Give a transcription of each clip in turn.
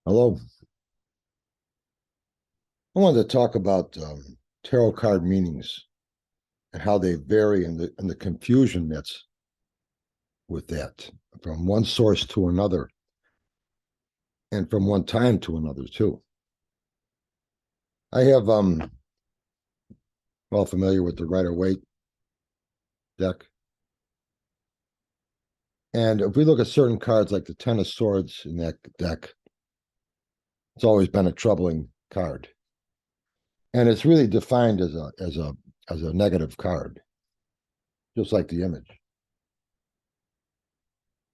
Hello. I wanted to talk about tarot card meanings and how they vary and the confusion that's with that from one source to another and from one time to another too. I have well familiar with the Rider-Waite deck. And if we look at certain cards like the Ten of Swords in that deck, it's always been a troubling card. And it's really defined as a negative card, just like the image.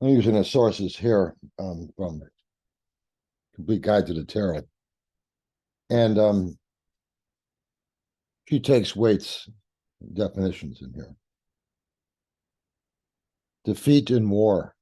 I'm using the sources here from Complete Guide to the Tarot. And she takes Waite's definitions in here. Defeat in war,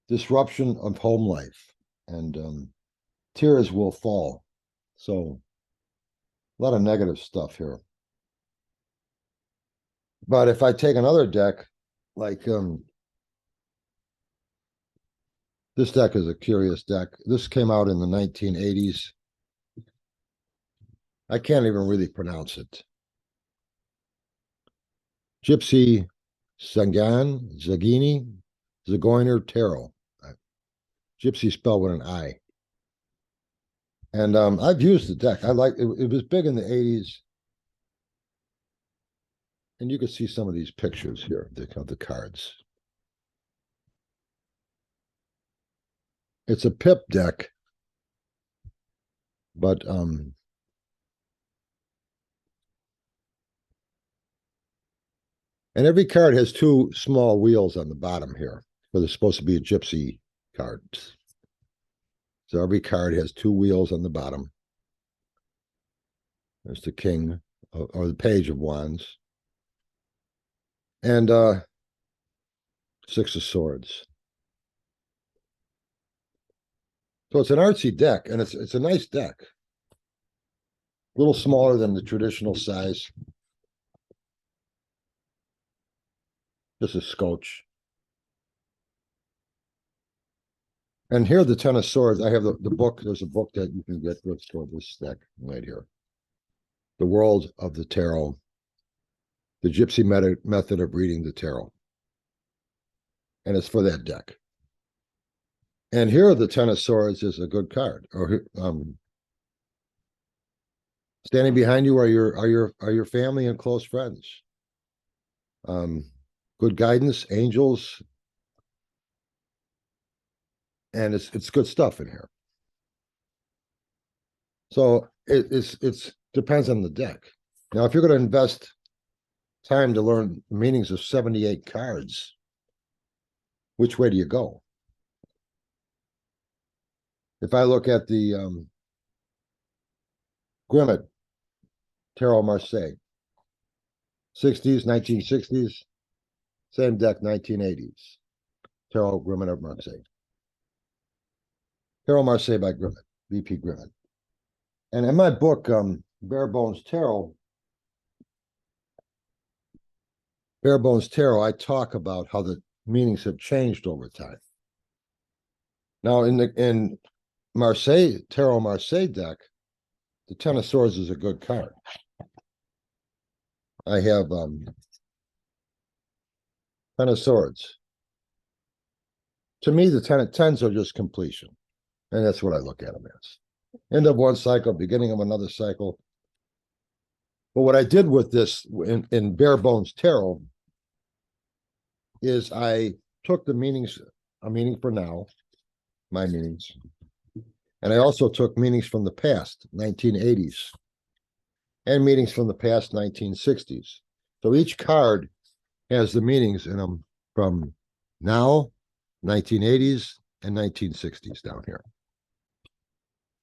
disruption of home life, and tears will fall. So a lot of negative stuff here. But if I take another deck, like this deck is a curious deck. This came out in the 1980s. I can't even really pronounce it. Gypsy Zagini, Zagoiner Tarot. Gypsy spelled with an I. And I've used the deck. I like it. It was big in the 80s. And you can see some of these pictures here of the cards. It's a pip deck, but and every card has two small wheels on the bottom here, but it's supposed to be a gypsy card. So every card has two wheels on the bottom. There's the king or the page of wands. And six of swords. So it's an artsy deck, and it's a nice deck. A little smaller than the traditional size. This is Scotch. And here, the Ten of Swords. I have the book. There's a book that you can get for this deck right here. The World of the Tarot. The Gypsy method of reading the tarot. And it's for that deck. And here, the Ten of Swords is a good card. Or standing behind you are your family and close friends. Good guidance, angels, and it's good stuff in here. So it's depends on the deck. Now, if you're going to invest time to learn the meanings of 78 cards, which way do you go? If I look at the Grimmett Tarot Marseille, 60s, 1960s, same deck, 1980s. Tarot Grimmett of Marseille. Tarot Marseille by Grimmett, V.P. Grimmett. And in my book, Bare Bones Tarot, I talk about how the meanings have changed over time. Now, in Marseille, Tarot Marseille deck, the Ten of Swords is a good card. I have Ten of Swords. To me, the tens are just completion. And that's what I look at them as. End of one cycle, beginning of another cycle. But what I did with this in Bare Bones Tarot is I took the meanings, a meaning for now, my meanings, and I also took meanings from the past, 1980s, and meanings from the past, 1960s. So each card has the meanings in them from now, 1980s, and 1960s down here.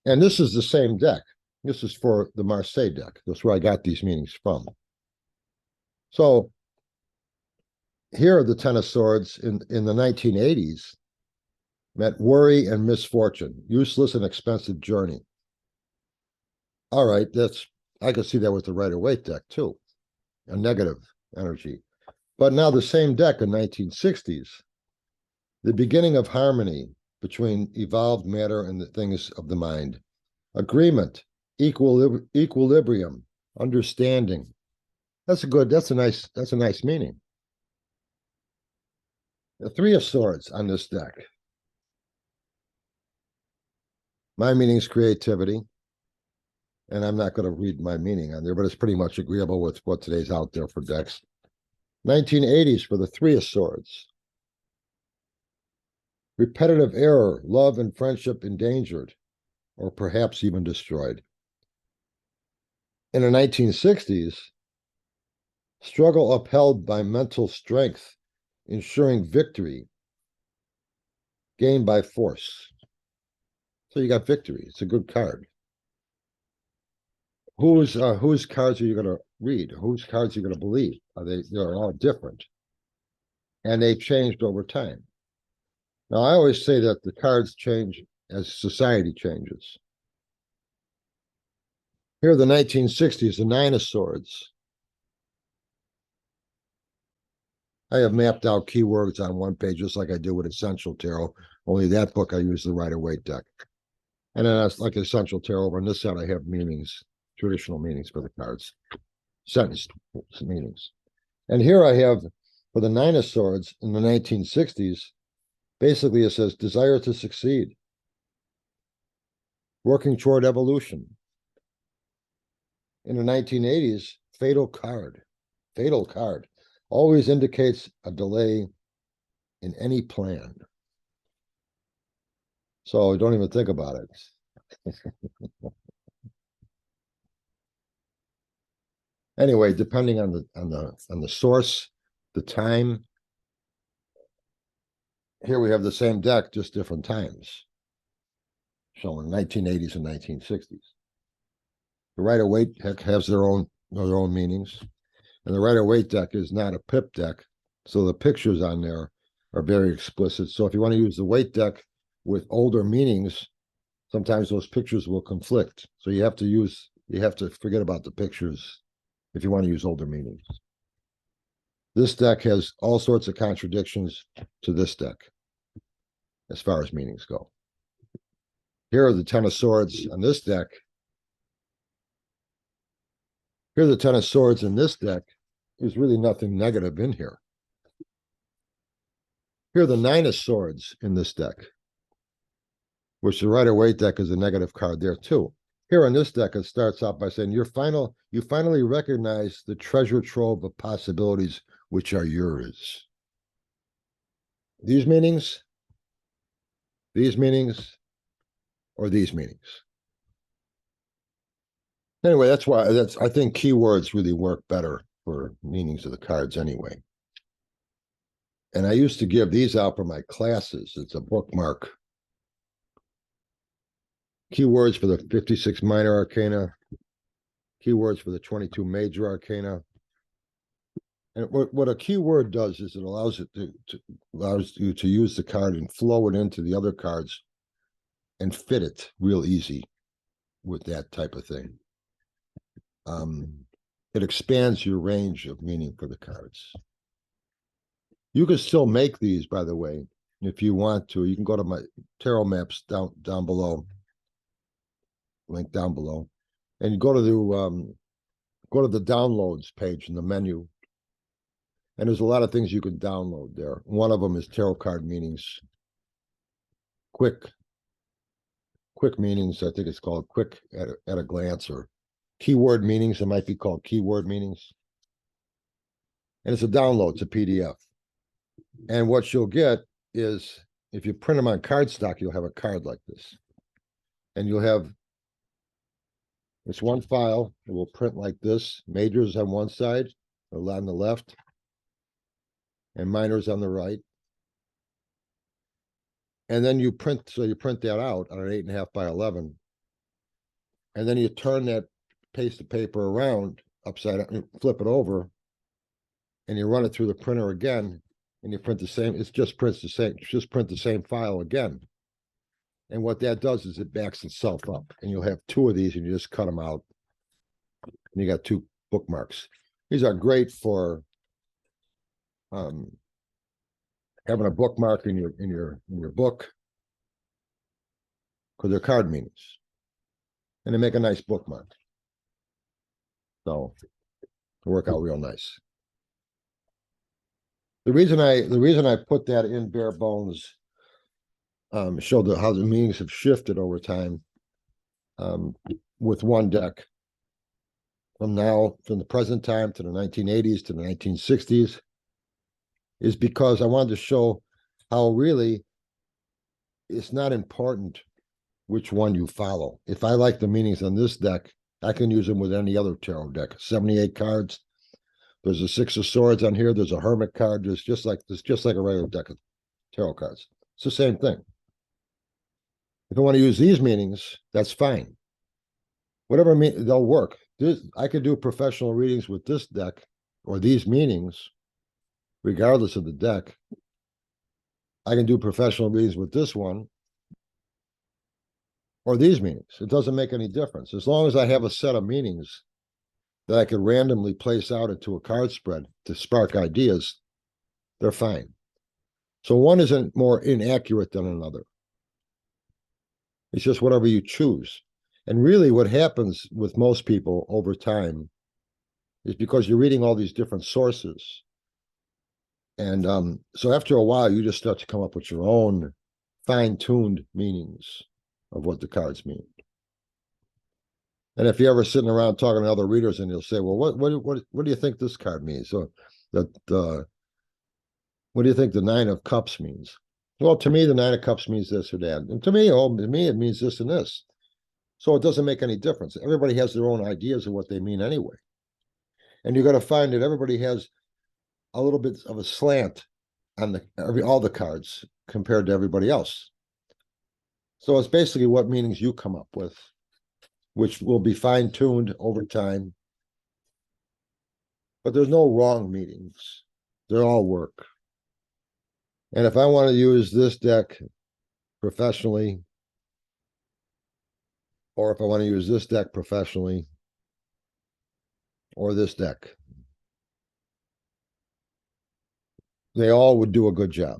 And this is the same deck. This is for the Marseille deck. That's where I got these meanings from. So here are the Ten of Swords in the 1980s meant worry and misfortune, useless and expensive journey. All right, I could see that with the Rider-Waite deck too, a negative energy. But now the same deck in 1960s, the beginning of harmony, between evolved matter and the things of the mind. Agreement, equilibrium, understanding. That's a nice meaning. The Three of Swords on this deck. My meaning is creativity. And I'm not going to read my meaning on there, but it's pretty much agreeable with what today's out there for decks. 1980s for the Three of Swords. Repetitive error, love and friendship endangered, or perhaps even destroyed. In the 1960s, struggle upheld by mental strength, ensuring victory, gained by force. So you got victory. It's a good card. Whose cards are you going to read? Whose cards are you going to believe? They're all different. And they've changed over time. Now, I always say that the cards change as society changes. Here are the 1960s, the Nine of Swords. I have mapped out keywords on one page, just like I do with Essential Tarot. Only that book, I use the Rider-Waite deck. And then that's like Essential Tarot. Over on this side, I have meanings, traditional meanings for the cards, sentence meanings. And here I have, for the Nine of Swords in the 1960s, basically it says desire to succeed, working toward evolution. In the 1980s, fatal card, always indicates a delay in any plan. So don't even think about it. Anyway, depending on the source, the time. Here we have the same deck, just different times. Showing 1980s and 1960s. The Rider-Waite deck has their own meanings. And the Rider-Waite deck is not a pip deck, so the pictures on there are very explicit. So if you want to use the Waite deck with older meanings, sometimes those pictures will conflict. So you have to forget about the pictures if you want to use older meanings. This deck has all sorts of contradictions to this deck as far as meanings go. Here are the Ten of Swords on this deck. Here are the Ten of Swords in this deck. There's really nothing negative in here. Here are the Nine of Swords in this deck, which the Rider-Waite deck is a negative card there too. Here on this deck, it starts out by saying you finally recognize the treasure trove of possibilities which are yours. These meanings, or these meanings. Anyway, I think keywords really work better for meanings of the cards anyway. And I used to give these out for my classes. It's a bookmark. Keywords for the 56 minor arcana, keywords for the 22 major arcana. And what a keyword does is it allows you to use the card and flow it into the other cards and fit it real easy with that type of thing. It expands your range of meaning for the cards. You can still make these, by the way, if you want to. You can go to my tarot maps down below, link down below, and you go to the downloads page in the menu. And there's a lot of things you can download there. One of them is tarot card meanings, quick meanings. I think it's called quick at a glance, or keyword meanings. It might be called keyword meanings. And it's a download, it's a PDF. And what you'll get is, if you print them on cardstock, you'll have a card like this. And you'll have, it's one file. It will print like this. Majors on one side, or on the left, and minors on the right. And then you print that out on an 8.5 by 11. And then you turn that piece of paper around upside down, and flip it over, and you run it through the printer again, and you print the same. It just print the same file again. And what that does is it backs itself up, and you'll have two of these, and you just cut them out, and you got two bookmarks. These are great for having a bookmark in your book, because they're card meanings. And they make a nice bookmark. So it'll work out real nice. The reason I put that in bare bones showed how the meanings have shifted over time with one deck from the present time to the 1980s to the 1960s is because I wanted to show how really it's not important which one you follow. If I like the meanings on this deck, I can use them with any other tarot deck. 78 cards. There's a 6 of Swords on here. There's a Hermit card. There's just like a regular deck of tarot cards. It's the same thing. If I want to use these meanings, that's fine. Whatever they'll work. I could do professional readings with this deck or these meanings, regardless of the deck. I can do professional readings with this one or these meanings. It doesn't make any difference. As long as I have a set of meanings that I could randomly place out into a card spread to spark ideas, they're fine. So one isn't more inaccurate than another. It's just whatever you choose. And really what happens with most people over time is because you're reading all these different sources. And so after a while, you just start to come up with your own fine-tuned meanings of what the cards mean. And if you're ever sitting around talking to other readers and you'll say, well, what do you think this card means? So what do you think the 9 of Cups means? Well, to me, the 9 of Cups means this or that. And to me, it means this and this. So it doesn't make any difference. Everybody has their own ideas of what they mean anyway. And you're going to find that everybody has a little bit of a slant on all the cards compared to everybody else. So it's basically what meanings you come up with, which will be fine-tuned over time. But there's no wrong meanings. They all work. And if I want to use this deck professionally, or if I want to use this deck professionally, or this deck, they all would do a good job.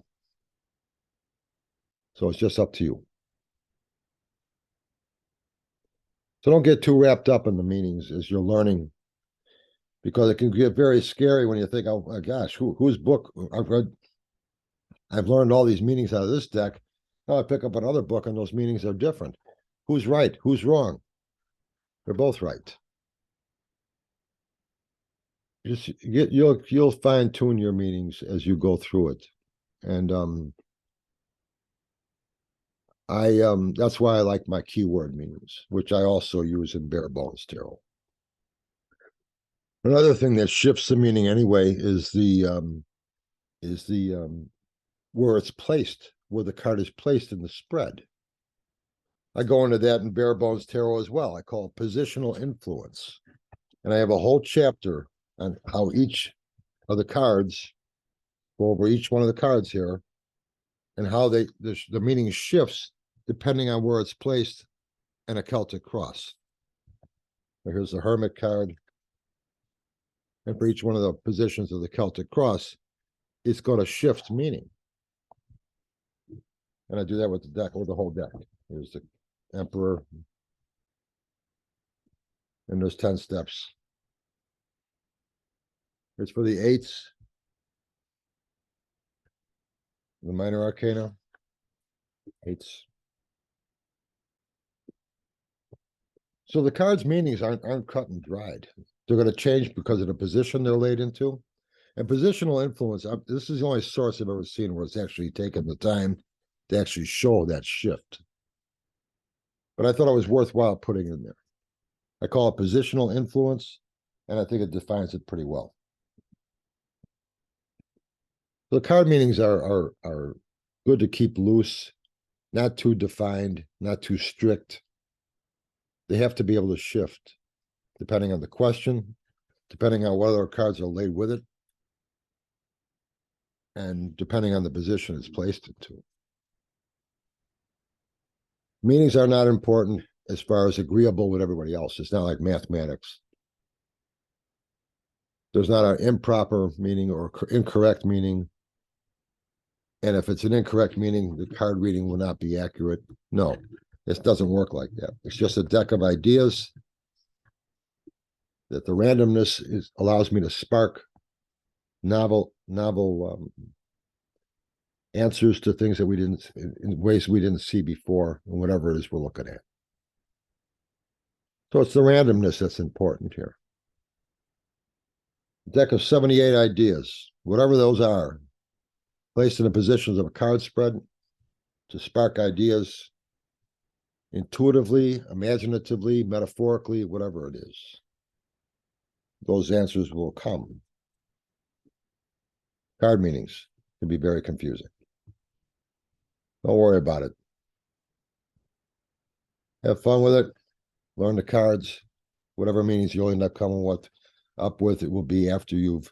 So it's just up to you. So don't get too wrapped up in the meanings as you're learning, because it can get very scary when you think, oh my gosh, whose book I've learned all these meanings out of this deck. Now I pick up another book and those meanings are different. Who's right? Who's wrong? They're both right. You'll fine tune your meanings as you go through it, and that's why I like my keyword meanings, which I also use in bare bones tarot. Another thing that shifts the meaning anyway is the where it's placed, where the card is placed in the spread. I go into that in bare bones tarot as well. I call it positional influence, and I have a whole chapter on how each of the cards, go over each one of the cards here, and how the meaning shifts depending on where it's placed in a Celtic cross. So here's the Hermit card. And for each one of the positions of the Celtic cross, it's going to shift meaning. And I do that with the deck, with the whole deck. Here's the Emperor. And there's 10 steps. Here's for the 8s. The minor arcana. 8s. So the cards' meanings aren't cut and dried. They're going to change because of the position they're laid into. And positional influence, this is the only source I've ever seen where it's actually taken the time to actually show that shift. But I thought it was worthwhile putting it in there. I call it positional influence, and I think it defines it pretty well. So the card meanings are good to keep loose, not too defined, not too strict. They have to be able to shift depending on the question, depending on what other cards are laid with it, and depending on the position it's placed into. Meanings are not important as far as agreeable with everybody else. It's not like mathematics. There's not an improper meaning or incorrect meaning. And if it's an incorrect meaning, the card reading will not be accurate. No, This doesn't work like that. It's just a deck of ideas that the randomness allows me to spark novel answers to things that we didn't, in ways we didn't see before, and whatever it is we're looking at. So it's the randomness that's important here. Deck of 78 ideas, whatever those are, placed in the positions of a card spread to spark ideas intuitively, imaginatively, metaphorically, whatever it is. Those answers will come. Card meanings can be very confusing. Don't worry about it. Have fun with it. Learn the cards. Whatever meanings you'll end up coming up with, it will be after you've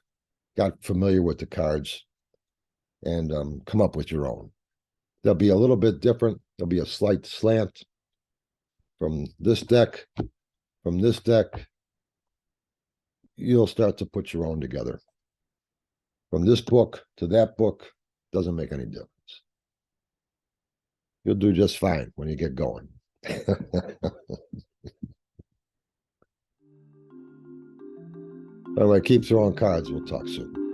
got familiar with the cards and come up with your own. They'll be a little bit different. There'll be a slight slant from this deck. From this deck, you'll start to put your own together. From this book to that book, doesn't make any difference. You'll do just fine when you get going. Anyway, keep throwing cards. We'll talk soon.